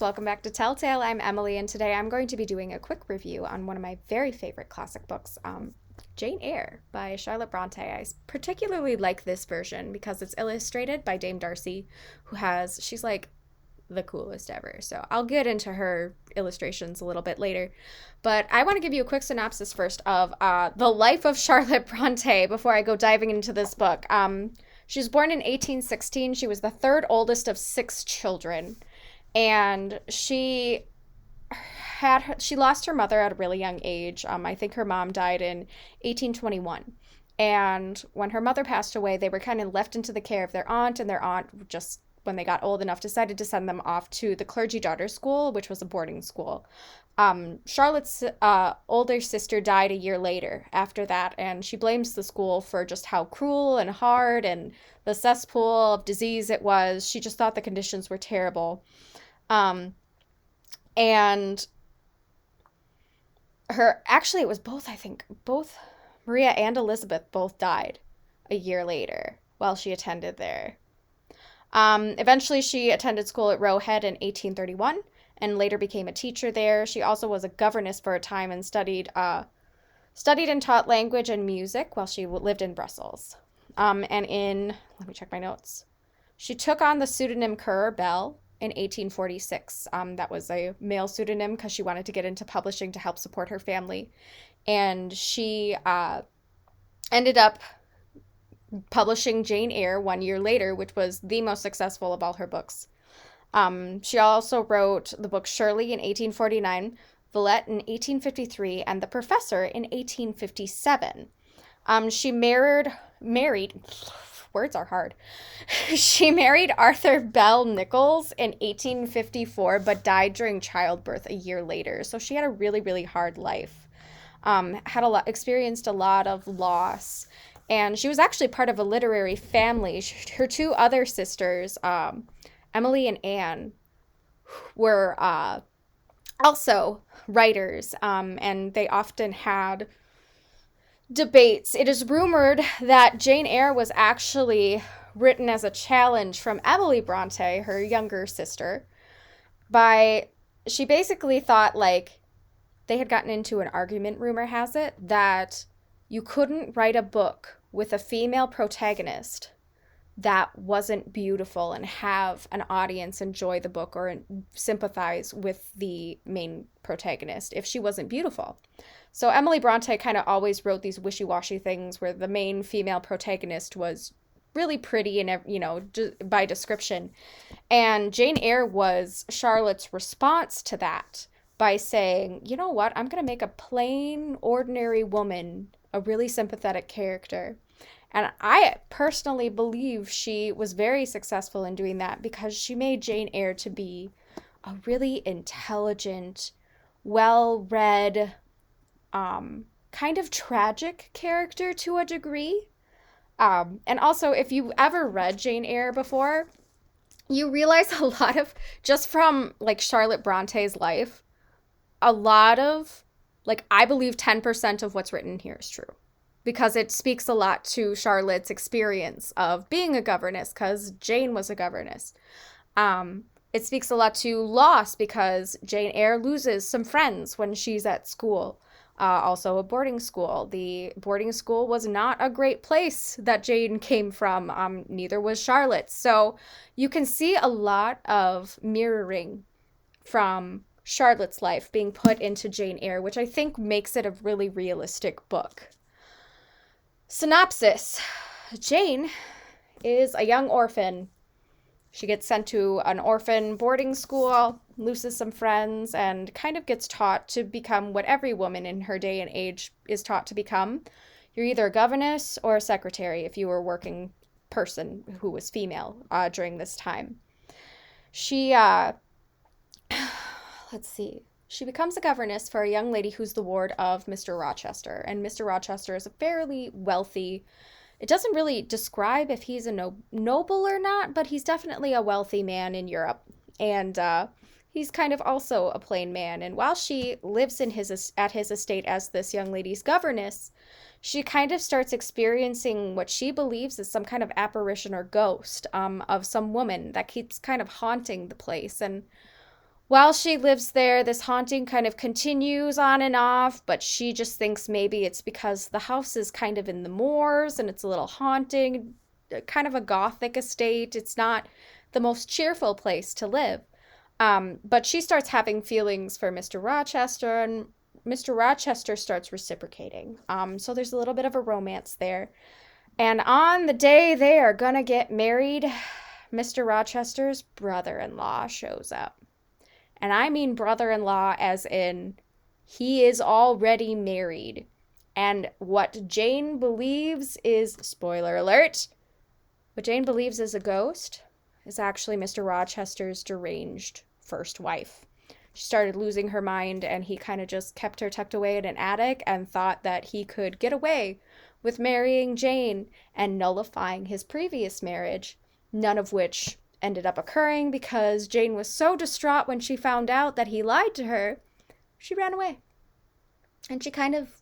Girls, welcome back to Telltale. I'm Emily, and today I'm going to be doing a quick review on one of my very favorite classic books, Jane Eyre by Charlotte Bronte. Particularly like this version because it's illustrated by Dame Darcy, she's like the coolest ever. So I'll get into her illustrations a little bit later. But I want to give you a quick synopsis first of the life of Charlotte Bronte before I go diving into this book. She was born in 1816. She was the third oldest of six children. And she lost her mother at a really young age. I think her mom died in 1821. And when her mother passed away, they were kind of left into the care of their aunt, and their aunt just when they got old enough decided to send them off to the clergy daughters school, which was a boarding school. Charlotte's older sister died a year later after that, and she blames the school for just how cruel and hard and the cesspool of disease it was. She just thought the conditions were terrible. Um, and actually, it was both, I think, both Maria and Elizabeth both died a year later while she attended there. Eventually, she attended school at Roe Head in 1831 and later became a teacher there. She also was a governess for a time and studied and taught language and music while she lived in Brussels. Let me check my notes. She took on the pseudonym Currer Bell in 1846. That was a male pseudonym because she wanted to get into publishing to help support her family. And she ended up publishing Jane Eyre 1 year later, which was the most successful of all her books. She also wrote the book Shirley in 1849, Villette in 1853, and The Professor in 1857. She married, words are hard. She married Arthur Bell Nichols in 1854, but died during childbirth a year later. So she had a really, really hard life. Experienced a lot of loss. And she was actually part of a literary family. Her two other sisters, Emily and Anne, were also writers, and they often had debates. It is rumored that Jane Eyre was actually written as a challenge from Emily Bronte, her younger sister, she basically thought, like, they had gotten into an argument, rumor has it, that you couldn't write a book with a female protagonist that wasn't beautiful and have an audience enjoy the book or sympathize with the main protagonist if she wasn't beautiful. So Emily Bronte kind of always wrote these wishy-washy things where the main female protagonist was really pretty and, by description. And Jane Eyre was Charlotte's response to that by saying, you know what, I'm going to make a plain, ordinary woman a really sympathetic character. And I personally believe she was very successful in doing that because she made Jane Eyre to be a really intelligent, well-read, kind of tragic character to a degree. And also, if you ever read Jane Eyre before, you realize a lot of, just from like Charlotte Bronte's life, a lot of, like, I believe 10% of what's written here is true. Because it speaks a lot to Charlotte's experience of being a governess, because Jane was a governess. It speaks a lot to loss, because Jane Eyre loses some friends when she's at school. Also a boarding school. The boarding school was not a great place that Jane came from. Neither was Charlotte. So you can see a lot of mirroring from Charlotte's life being put into Jane Eyre, which I think makes it a really realistic book. Synopsis. Jane is a young orphan. She gets sent to an orphan boarding school, loses some friends, and kind of gets taught to become what every woman in her day and age is taught to become. You're either a governess or a secretary if you were a working person who was female during this time. She, let's see. She becomes a governess for a young lady who's the ward of Mr. Rochester. And Mr. Rochester is a fairly wealthy, it doesn't really describe if he's a noble or not, but he's definitely a wealthy man in Europe. And he's kind of also a plain man. And while she lives at his estate as this young lady's governess, she kind of starts experiencing what she believes is some kind of apparition or ghost of some woman that keeps kind of haunting the place. And while she lives there, this haunting kind of continues on and off, but she just thinks maybe it's because the house is kind of in the moors and it's a little haunting, kind of a gothic estate. It's not the most cheerful place to live. But she starts having feelings for Mr. Rochester, and Mr. Rochester starts reciprocating. So there's a little bit of a romance there. And on the day they are gonna get married, Mr. Rochester's brother in law shows up. And I mean brother in law as in he is already married. And what Jane believes is, spoiler alert, what Jane believes is a ghost is actually Mr. Rochester's deranged first wife. She started losing her mind, and he kind of just kept her tucked away in an attic and thought that he could get away with marrying Jane and nullifying his previous marriage, none of which ended up occurring because Jane was so distraught when she found out that he lied to her, she ran away. And she kind of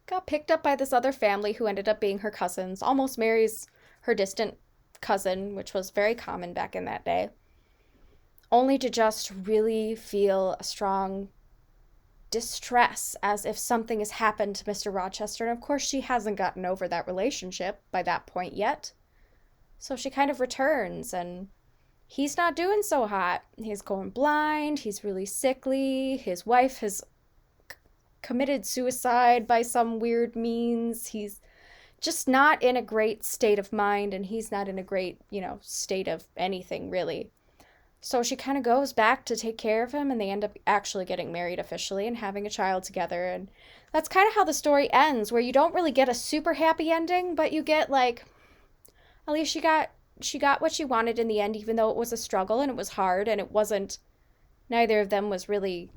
got picked up by this other family who ended up being her cousins, almost marries her distant cousin, which was very common back in that day, only to just really feel a strong distress as if something has happened to Mr. Rochester. And of course, she hasn't gotten over that relationship by that point yet. So she kind of returns, and he's not doing so hot. He's going blind, he's really sickly, his wife has committed suicide by some weird means. He's just not in a great state of mind, and he's not in a great, state of anything really. So she kind of goes back to take care of him, and they end up actually getting married officially and having a child together. And that's kind of how the story ends, where you don't really get a super happy ending, but you get like, at least she got what she wanted in the end, even though it was a struggle and it was hard, and it wasn't, neither of them was really,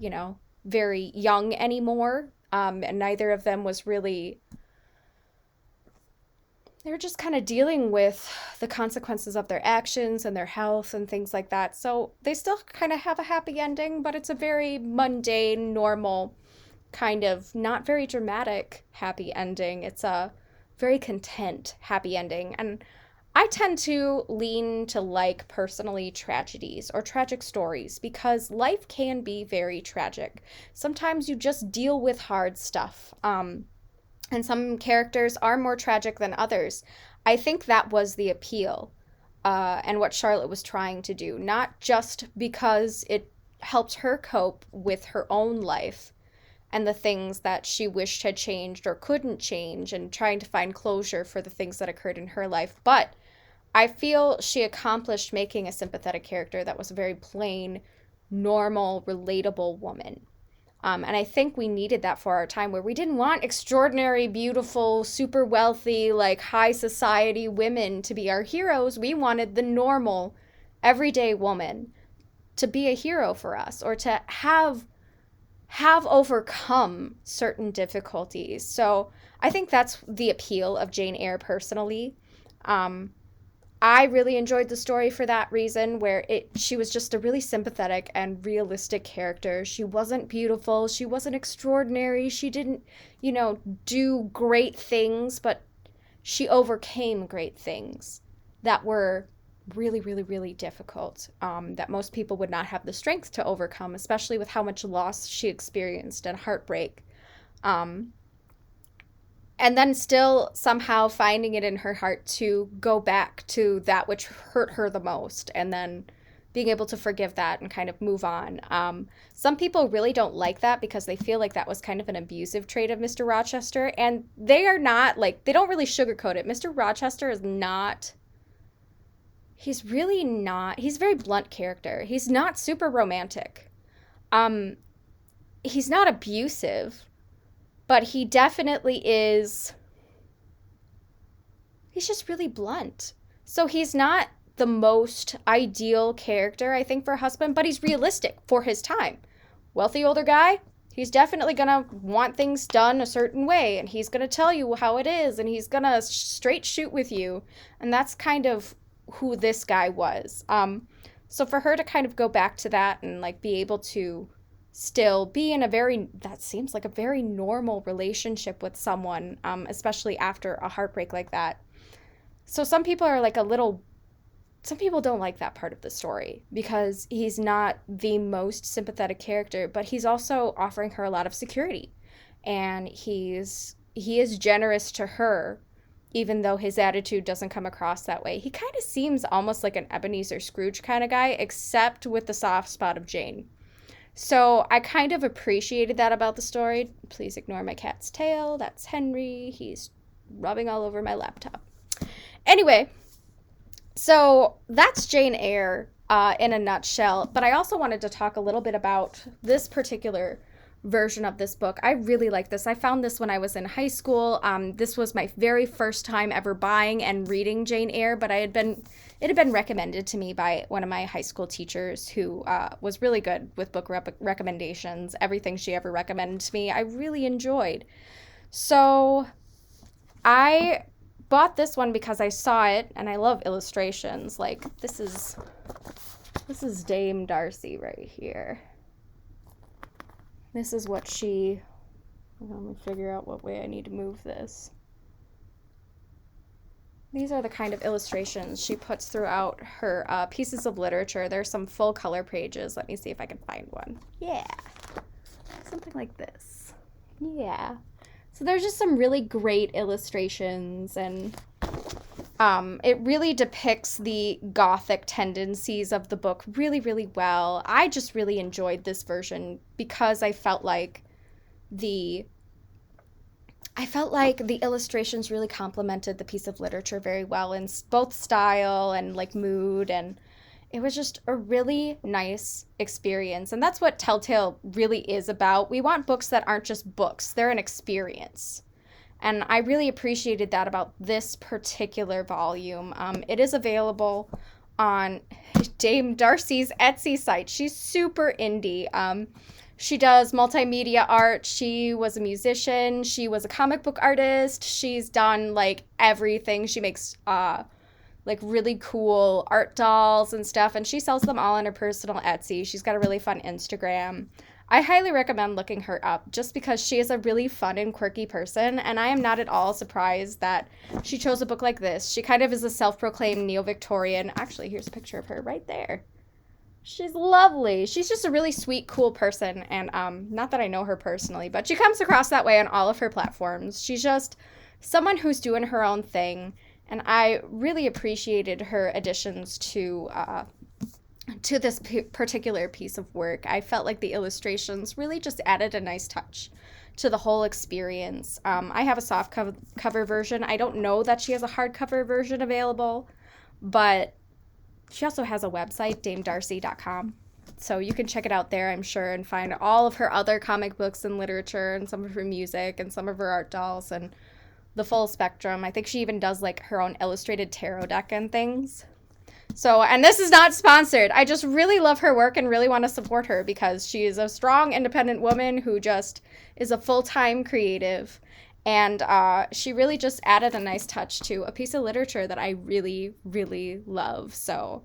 very young anymore. And neither of them was really, they were just kind of dealing with the consequences of their actions and their health and things like that. So they still kind of have a happy ending, but it's a very mundane, normal, kind of not very dramatic happy ending. It's a very content happy ending. And I tend to lean to like personally tragedies or tragic stories because life can be very tragic. Sometimes you just deal with hard stuff. And some characters are more tragic than others. I think that was the appeal and what Charlotte was trying to do, not just because it helped her cope with her own life and the things that she wished had changed or couldn't change and trying to find closure for the things that occurred in her life, but I feel she accomplished making a sympathetic character that was a very plain, normal, relatable woman. And I think we needed that for our time where we didn't want extraordinary, beautiful, super wealthy, like high society women to be our heroes. We wanted the normal, everyday woman to be a hero for us or to have overcome certain difficulties. So I think that's the appeal of Jane Eyre personally. I really enjoyed the story for that reason, where she was just a really sympathetic and realistic character. She wasn't beautiful, she wasn't extraordinary, she didn't, do great things, but she overcame great things that were really, really, really difficult, that most people would not have the strength to overcome, especially with how much loss she experienced and heartbreak. And then still somehow finding it in her heart to go back to that which hurt her the most and then being able to forgive that and kind of move on. Some people really don't like that because they feel like that was kind of an abusive trait of Mr. Rochester, and they are not, like, they don't really sugarcoat it. Mr. Rochester is not, he's really not, he's a very blunt character. He's not super romantic. He's not abusive. But he definitely is, he's just really blunt. So he's not the most ideal character, I think, for a husband, but he's realistic for his time. Wealthy older guy, he's definitely going to want things done a certain way, and he's going to tell you how it is, and he's going to straight shoot with you. And that's kind of who this guy was. So for her to kind of go back to that and like be able to still be in that seems like a very normal relationship with someone, especially after a heartbreak like that. So some people are like a little some people don't like that part of the story because he's not the most sympathetic character, but he's also offering her a lot of security. And he is generous to her, even though his attitude doesn't come across that way. He kind of seems almost like an Ebenezer Scrooge kind of guy, except with the soft spot of Jane. So I kind of appreciated that about the story. Please ignore my cat's tail. That's Henry. He's rubbing all over my laptop. Anyway, so that's Jane Eyre in a nutshell. But I also wanted to talk a little bit about this particular version of this book. I really like this. I found this when I was in high school. This was my very first time ever buying and reading Jane Eyre, but it had been recommended to me by one of my high school teachers who was really good with book recommendations. Everything she ever recommended to me, I really enjoyed. So I bought this one because I saw it, and I love illustrations. Like, this is Dame Darcy right here. This is what she... Let me figure out what way I need to move this. These are the kind of illustrations she puts throughout her pieces of literature. There's some full color pages. Let me see if I can find one. Yeah. Something like this. Yeah. So there's just some really great illustrations, and it really depicts the gothic tendencies of the book really, really well. I just really enjoyed this version because I felt like the illustrations really complemented the piece of literature very well in both style and like mood, and it was just a really nice experience. And that's what Telltale really is about. We want books that aren't just books, they're an experience. And I really appreciated that about this particular volume. It is available on Dame Darcy's Etsy site. She's super indie. She does multimedia art. She was a musician. She was a comic book artist. She's done like everything. She makes like really cool art dolls and stuff, and she sells them all on her personal Etsy. She's got a really fun Instagram. I highly recommend looking her up just because she is a really fun and quirky person, and I am not at all surprised that she chose a book like this. She kind of is a self-proclaimed neo-Victorian. Actually, here's a picture of her right there. She's lovely. She's just a really sweet, cool person, and not that I know her personally, but she comes across that way on all of her platforms. She's just someone who's doing her own thing, and I really appreciated her additions to this particular piece of work. I felt like the illustrations really just added a nice touch to the whole experience. I have a soft cover version. I don't know that she has a hardcover version available, but she also has a website, damedarcy.com. So you can check it out there, I'm sure, and find all of her other comic books and literature and some of her music and some of her art dolls and the full spectrum. I think she even does like her own illustrated tarot deck and things. So, and this is not sponsored. I just really love her work and really want to support her because she is a strong, independent woman who just is a full-time creative. And she really just added a nice touch to a piece of literature that I really, really love. So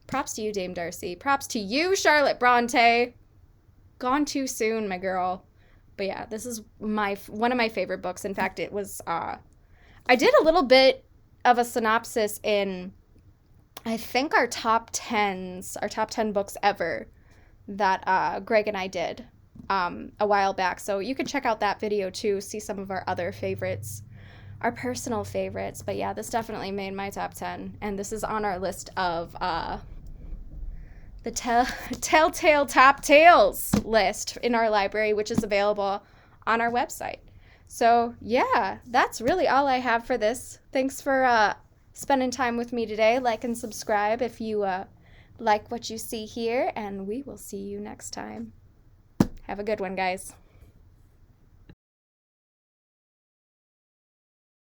props to you, Dame Darcy. Props to you, Charlotte Bronte. Gone too soon, my girl. But yeah, this is one of my favorite books. In fact, it was, I did a little bit of a synopsis in, I think, our top 10 books ever that Greg and I did a while back. So you can check out that video too, see some of our other favorites, our personal favorites. But yeah, this definitely made my top 10. And this is on our list of the Telltale Top Tales list in our library, which is available on our website. So yeah, that's really all I have for this. Thanks for spending time with me today. Like and subscribe if you like what you see here, and we will see you next time. Have a good one, guys.